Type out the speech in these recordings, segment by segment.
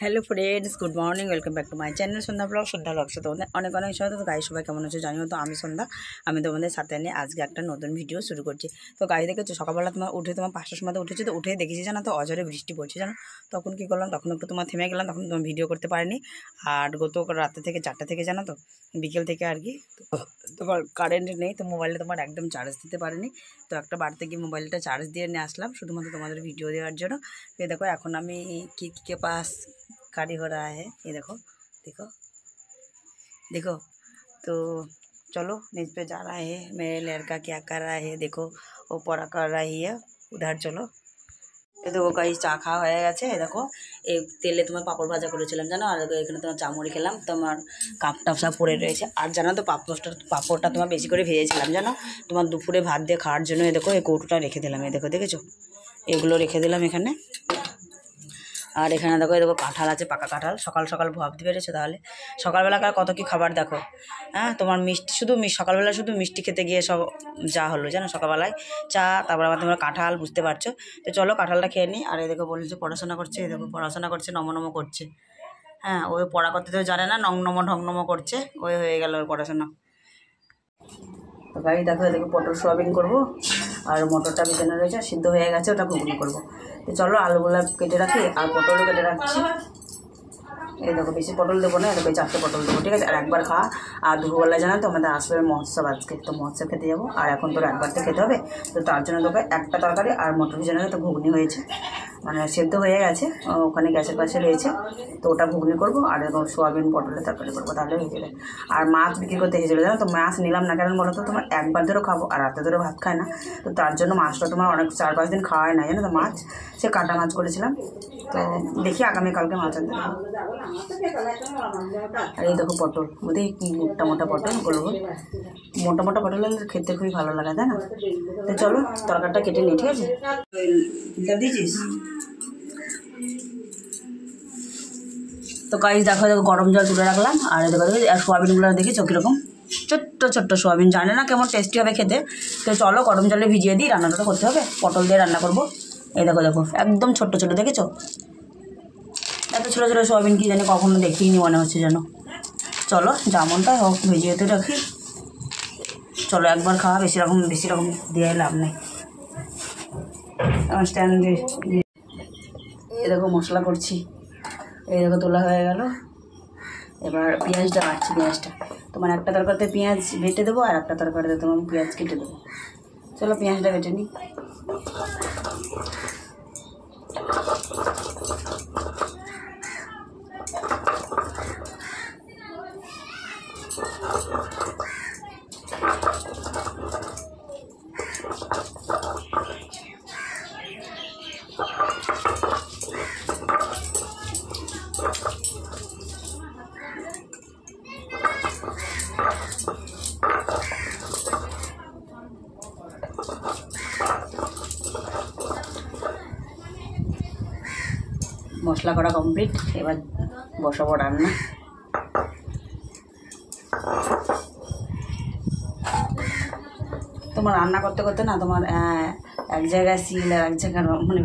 Hello friends, good morning, welcome back to my channel Sandhya ব্লগসে তোমাদের অনেক স্বাগত। তো গাড়ি সবাই কেমন আছে জানিও। তো আমি সন্ধ্যা, আমি তোমাদের সাথে নিয়ে আজকে একটা নতুন ভিডিও শুরু করছি। তো গাড়ি দেখেছো, সকালবেলা তোমার 5টার সময় উঠেছি। তো উঠে দেখেছি জানো তো অঝরে বৃষ্টি পড়ছে জানো। তখন কী করলাম, তখন একটু তোমার থেমে গেলাম, তখন তোমার ভিডিও করতে পারিনি। আর রাতে থেকে 4টা থেকে জানো তো, বিকেল থেকে আর কি তোমার কারেন্ট নেই, তো মোবাইলে তোমার একদম চার্জ দিতে পারিনি। তো একটা বাড়িতে গিয়ে মোবাইলটা চার্জ দিয়ে নিয়ে আসলাম শুধুমাত্র তোমাদের ভিডিও দেওয়ার জন্য। তো দেখো এখন আমি के पास गाड़ी हो रहा है, ये देखो देखो देखो। तो चलो नीच पे जा रहा है, मेरे लड़का क्या कर रहा है देखो, वो पढ़ा कर रही है उधर। चलो ये देखो गाइस, চা খাওয়া হয়ে গেছে। দেখো এই তেলে তোমার পাঁপড় ভাজা করেছিলাম জানো, আর এখানে তোমার চামড়ি খেলাম, তোমার কাপটা সব পড়ে রয়েছে। আর জানো তো পাঁপড়টা তোমার বেশি করে ভেজেছিলাম জানো, তোমার দুপুরে ভাত দিয়ে খাওয়ার জন্য। এই দেখো এই কৌটোটা রেখে দিলাম, এই দেখো দেখেছো, এগুলো রেখে দিলাম এখানে। আর এখানে দেখো দেখো কাঁঠাল আছে, পাকা কাঁঠাল। সকাল সকাল ভাবতে পেরেছো তাহলে সকালবেলাকার কত কি খাবার দেখো। হ্যাঁ, তোমার মিষ্টি সকালবেলা শুধু মিষ্টি খেতে গিয়ে সব যা হলো জানো, সকালবেলায় চা, তারপর আবার তোমার কাঁঠাল, বুঝতে পারছো। তো চলো কাঁঠালটা খেয়ে নিই। আর এই দেখো বলছে পড়াশোনা করছে, এই দেখো পড়াশোনা করছে, নমনম করছে। হ্যাঁ, ওই পড়া করতে তো জানে না, ঢংনম করছে, ওই হয়ে গেল ওর পড়াশোনা। তো গাড়ি দেখো এদিকে পটল সোয়াবিন করবো, আর মটরটা বিছানো রয়েছে, সিদ্ধ হয়ে গেছে, ওটা ঘুগনি করবো। তো চলো আলুগুলো কেটে রাখি, আর পটলও কেটে রাখছি। এই দেখো বেশি পটল দেবো না, এরকম 4টে পটল দেবো, ঠিক আছে। আর একবার খাওয়া। আর দুপুরবেলা জানো তো আমাদের আসবে মহোৎসব আজকে, তো মহোৎসব খেতে যাবো। আর এখন তোর একবারটা খেতে হবে, তো তার জন্য তোকে একটা তরকারি আর মটর ভিজানো, তো ঘুগনি হয়েছে, মানে সেদ্ধ হয়ে গেছে, ওখানে গ্যাসের পাশে রয়েছে, তো ওটা ঘুগনি করবো। আর এরকম সোয়াবিন পটলের তরকারি করবো, তাহলে হয়ে যাবে। আর মাছ বিক্রি করতে হয়ে যাবে জানো তো, মাছ নিলাম না কেন বলো তো, তোমার একবার ধরেও খাবো, আর রাতে ধরে ভাত খায় না, তো তার জন্য মাছটা তোমার অনেক 4-5 দিন খাওয়াই না জানো তো। মাছ সে কাটা মাছ করেছিলাম, তো দেখি আগামীকালকে মাছ আনতে দেবো। আর এই দেখো পটল, বোধহয় কি মোটা মোটা পটল, গোল গোল মোটা মোটা পটল হলে খেতে খুবই ভালো লাগে, তাই না। তো চলো তরকারিটা কেটে নিই, ঠিক আছে। দিয়েছিস তো গাইস, দেখো দেখো গরম জল তুলে রাখলাম। আর দেখো দেখো আর সোয়াবিনগুলো দেখেছো কীরকম ছোট্ট ছোট্ট সোয়াবিন, জানে না কেমন টেস্টি হবে খেতে। তো চলো গরম জলে ভিজিয়ে দিই, রান্নাটা করতে হবে, পটল দিয়ে রান্না করবো। এই দেখো দেখো একদম ছোট্ট ছোটো, দেখেছো এত ছোটো ছোটো সোয়াবিন কি জানি কখনো দেখিনি মনে হচ্ছে যেন। চলো যেমনটাই হোক ভিজিয়ে তো রাখি। চলো একবার খাওয়া, বেশি রকম দিয়ে লাভ নেই। স্ট্যান্ড দিয়ে এই দেখো মশলা করছি, এই দেখো তোলা হয়ে গেল। এবার পেঁয়াজটা কাটছি, পেঁয়াজটা তোমার একটা তরকারিতে পেঁয়াজ বেটে দেবো, আর একটা তরকারিতে তোমার পেঁয়াজ কেটে দেবো। চলো পেঁয়াজটা বেটে নিই। মশলা করা কমপ্লিট, এবার বসাবো রান্না। তোমার রান্না করতে করতে না তোমার এক জায়গায় সিল আর এক জায়গায় মানে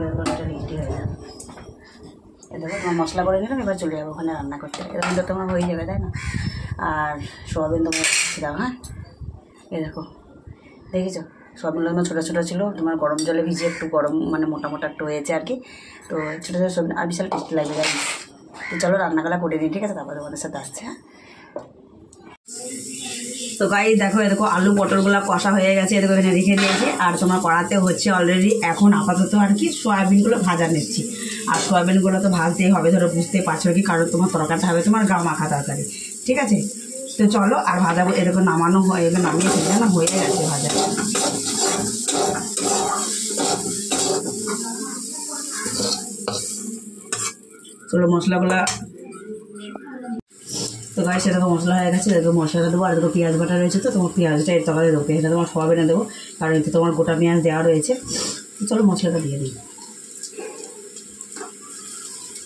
রেডি হয়ে যাবে। এ দেখো তোমার মশলা করে নিলাম, এবার চলে যাবো ওখানে রান্না করতে, এরকম তো তোমার হয়ে যাবে, তাই না। আর সোয়াবিন তোমার দাও, হ্যাঁ এই দেখো দেখেছো সোয়াবিনগুলো তোমার ছোটো ছোটো ছিল, তোমার গরম জলে ভিজিয়ে একটু গরম মানে মোটা মোটা একটু হয়েছে আর কি। তো ছোটো ছোটো সোয়াবিন আর বিশাল টেস্টি লাগবে যায়। তো চলো রান্নাগুলো করে দিই, ঠিক আছে, তারপরে তোমাদের সাথে আসছে। হ্যাঁ তো গাইস দেখো এরকম আলু পটলগুলো কষা হয়ে গেছে, এরকম এখানে রেখে দিয়েছি। আর তোমার কড়াতে হচ্ছে অলরেডি, এখন আপাতত আর কি সোয়াবিনগুলো ভাজা নিচ্ছি। আর সোয়াবিনগুলো তো ভাজতেই হবে, ধরো বুঝতেই পারছো কি, কারণ তোমার তরকারিটা হবে তোমার গা মাখা তরকারি, ঠিক আছে। তো চলো আর ভাজাবো, এরকম নামানো হয়ে এরকম নামিয়েছি না, হয়ে গেছে ভাজা। চলো মশলাগুলা, তো গায়ে সেরকম মশলা হয়ে গেছে, এরকম মশলাটা দেবো। আর দেখো পেঁয়াজ বাটা রয়েছে, তো তোমার পেঁয়াজটা এর তরকারি দেবো, পেঁয়াজটা তোমার সোয়াবিনে দেবো, কারণ এতে তোমার গোটা পেঁয়াজ দেওয়া রয়েছে। চলো মশলাটা দিয়ে দিই।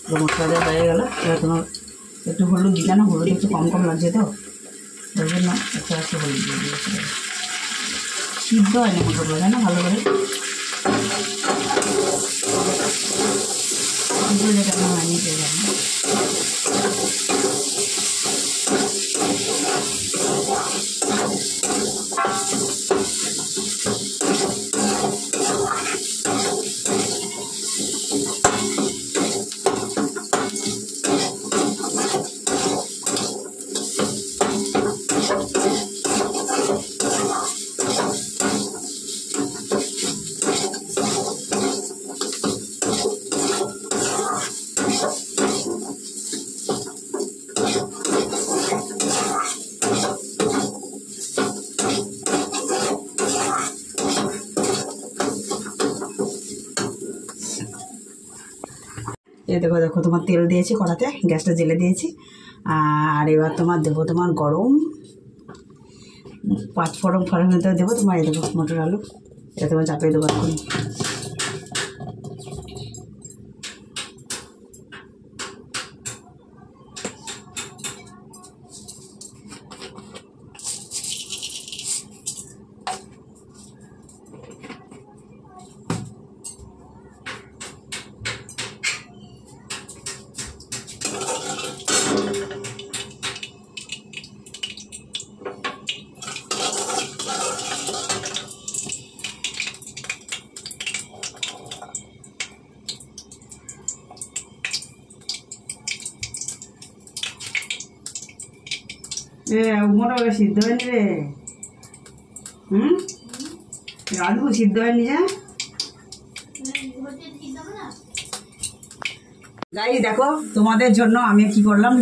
তো মশলা দেওয়া হয়ে গেলো, এবার তোমার একটু হলুদ দিলে না, হলুদ একটু কম কম লাগছে, তো ওই জন্য একটু হলুদ দিয়ে দিয়েছে। সিদ্ধ হয় না মটরগুলো, তাই না, ভালো করে সিদ্ধ যেটা হয়নি এই দেখো দেখো তোমার তেল দিয়েছি কড়াতে, গ্যাসটা জেলে দিয়েছি। আর এবার তোমার দেবো তোমার গরম 5 ফোড়ন দেবো তোমার। এই দেবো মটর আলু, এটা তোমার চাপিয়ে দেবো এখন। মোটা সিদ্ধ হয়নি রে। রাধু সিদ্ধ হয়নি যা। গাইস দেখো তোমাদের জন্য আমি কি করলাম,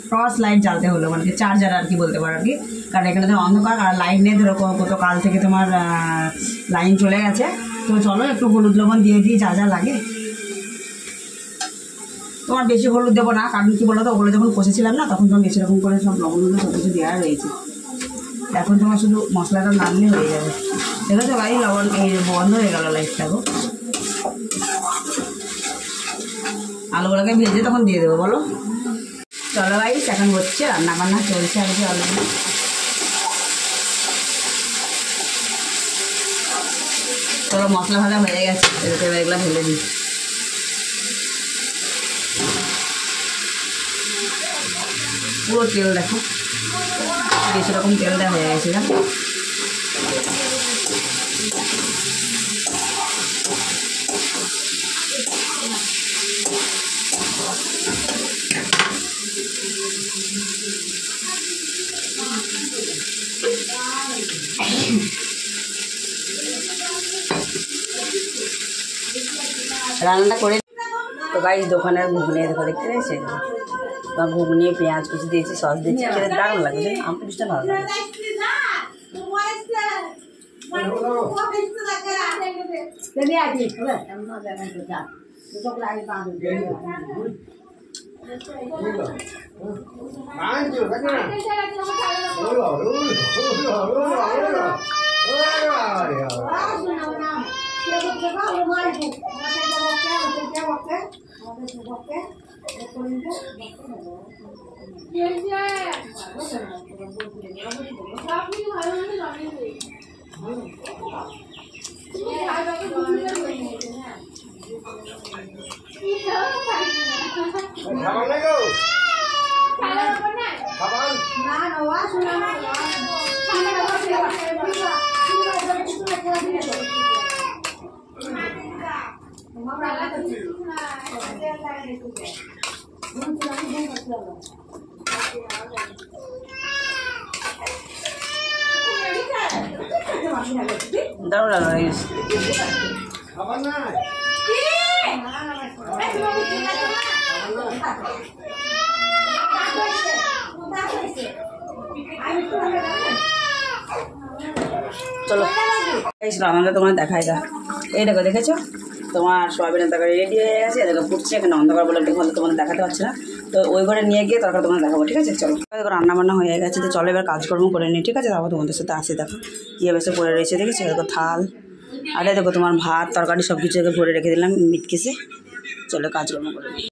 টর্চ লাইট জ্বালতে হলো, মানে চার্জার আর কি বলতে পারো আর কি। কারণ এখানে তো অন্ধকার আর লাইন নেই, ধরো কত কাল থেকে তোমার লাইন চলে গেছে। তো চলো একটু হলুদ লবণ দিয়ে দিই যা যা লাগে। তোমার বেশি হলুদ দেবো না, কারণ কি বলো তো, ওগুলো যখন কষেছিলাম না তখন তোমার বেশি রকম করে সব লবণগুলো সব কিছু দেওয়া রয়েছে। এখন তোমার শুধু মশলাটা নামলে হয়ে যাবে। দেখো তো ভাই লবণ এই বন্ধ হয়ে গেল লাইটটা গো। আলুগুলোকে ভেজে তখন দিয়ে দেবো বলো। চলো ভাই এখন হচ্ছে রান্না বান্না চলছে আর কি। আলু চলো মশলা ভাজা হয়ে গেছে, এবার এগুলো ঢেলে দিই। পুরো তেল দেখো, বেশি রকম তেল দেওয়া হয়ে গেছে না। রান্নাটা করে তো গাইস দোকানের ঘুগনি দেখো, দেখতে পেয়েছে বা ঘুগনি পেঁয়াজ কুচি দিয়েছি, সস দিয়েছি, খেতে দারুণ লাগে। আমার জিনিসটা ভালো লাগে। দারুণ লাগে। চলো রান্নাটা তোমার দেখাই যা। এই দেখো দেখেছো তোমার সয়াবিনের তরকারি রেডি হয়ে গেছে। দেখো ফুটছে, এখানে অন্ধকার বলে একটু ভালো তোমাদের দেখাতে পারছে না। তো ওই ঘরে নিয়ে গিয়ে তরকারি তোমাদের দেখাবো, ঠিক আছে? চলো দেখো রান্না বান্না হয়ে গেছে। তো চলো এবার কাজকর্ম করে নিই, ঠিক আছে? তারপর তোমাদের সাথে আসি। দেখো ইয়ে বেসে পড়ে রয়েছে, দেখেছো? দেখো থাল, আরে দেখো তোমার ভাত তরকারি সব কিছু ভরে রেখে দিলাম মিটকেসে। চলো কাজকর্ম করে নিই।